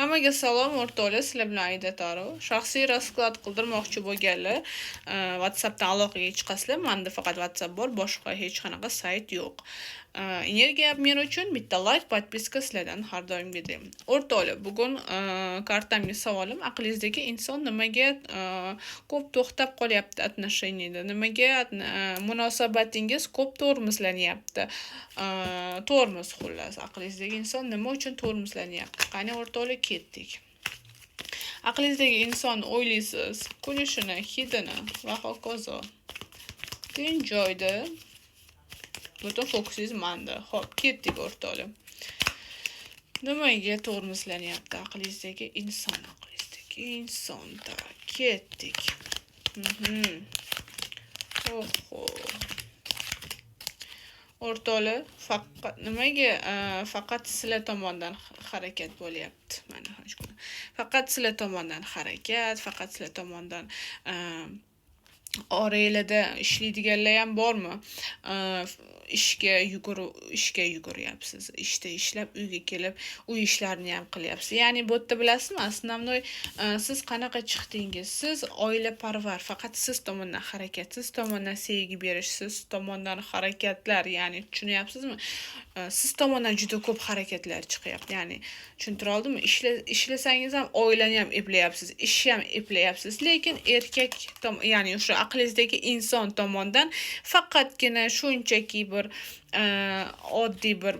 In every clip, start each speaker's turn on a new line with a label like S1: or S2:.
S1: Hammaga salom o'rtoqlar, sizlar bilan Aida Taro. Shaxsiy rasklad qildirmoqchi bo'lganlar WhatsAppdan aloqaga chiqasizlar. Menda faqat WhatsApp bor, boshqa hech qanaqa sayt yo'q. Energiya men uchun bitta like, podpiska sizlardan har doimgidek. O'rtoqlar, bugun kartamga savolim, aqlingizdagi inson nimaga ko'p to'xtab qolyapti отношенияda? Nimaga munosabatingiz ko'p tormozlanyapti? Tormoz xullas, aqlingizdagi inson nima uchun tormozlanyapti? Qani o'rtoqlar, ketdik. Aqlingizdagi inson o'ylaysiz, kulishini, hidini va hokazo. Tinch joyda butun fokusingiz manda. Xo'p, ketdik o'rtoqlar. Nimaga tormozlanyapti aqlingizdagi inson? Aqlingizdagi insonda ketdik. Oho. O'rtoqlar, faqat nimaga faqat sizlar tomonidan harakat bo'lyapti? Mana shuni. Faqat sizlar tomonidan harakat, faqat sizlar tomonidan oranglarda ishlaydiganlar ham bormi? Ishga yuguryapsiz. Ishda ishlab, uyga kelib, uy ishlarini ham qilyapsiz. Ya'ni bu yerda bilasizmi, основной siz qanaqa chiqdingiz? Siz oilaparvar, faqat siz tomonidan harakat, siz tomonidan sevgi berish, siz tomonidan harakatlar, ya'ni tushunyapsizmi? Siz tomonidan juda ko'p harakatlar chiqyapti. Ya'ni tushuntira oldimmi? Ishlasangiz ham oilani ham eplayapsiz, ishni ham eplayapsiz. Lekin erkak ya'ni o'sha aqlingizdagi inson tomonidan faqatgina shunchaki bir oddiy bir,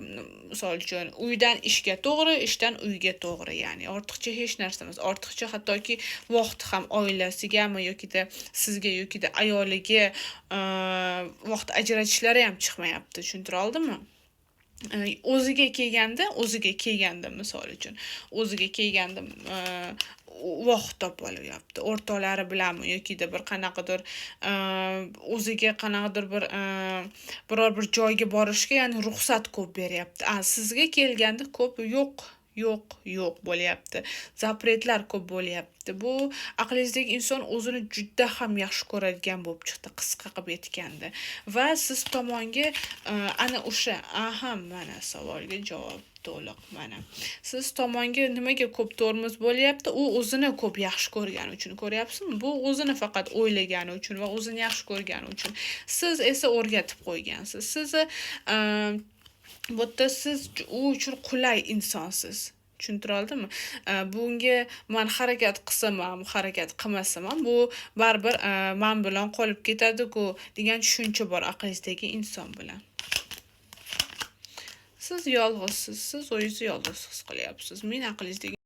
S1: misol uchun, uydan ishga to'g'ri, ishdan uyga to'g'ri, ya'ni ortiqcha hech narsa emas. Ortiqcha hattoki vaqt ham oilasigami yokida sizga yokida ayoliga vaqt ajratishlari ham chiqmayapti. Tushuntira oldimmi? O'ziga kelganda misol uchun, o'ziga kelganda vaqt topib olyapti. O'rtoqlari bilanmi yokida bir qanaqadir o'ziga qanaqadir bir biror bir joyga borishga, ya'ni ruxsat ko'p beryapti. Sizga kelganda ko'p yo'q bo'lyapti. Zapretlar ko'p bo'lyapti. Bu aqlingizdagi inson o'zini juda ham yaxshi ko'radigan bo'lib chiqdi, qisqa qilib aytganda. Va siz tomonga ana o'sha, mana savolga javob to'liq mana. Siz tomonga nimaga ko'p tormoz bo'lyapti? U o'zini ko'p yaxshi ko'rgani uchun, ko'ryapsizmi? Bu o'zini faqat o'ylagani uchun va o'zini yaxshi ko'rgani uchun. Siz esa o'rgatib qo'ygansiz. Sizni bu yerda siz u uchun qulay insonsiz. Tushuntira oldimmi? Bunga men harakat qilsam ham, harakat qilmasam ham, bu baribir men bilan qolib ketadi-ku degan tushuncha bor aqlingizdagi inson bilan. Siz yolg'izsiz, siz o'zingizni yolg'iz his qilyapsiz. Men aqlingizdagi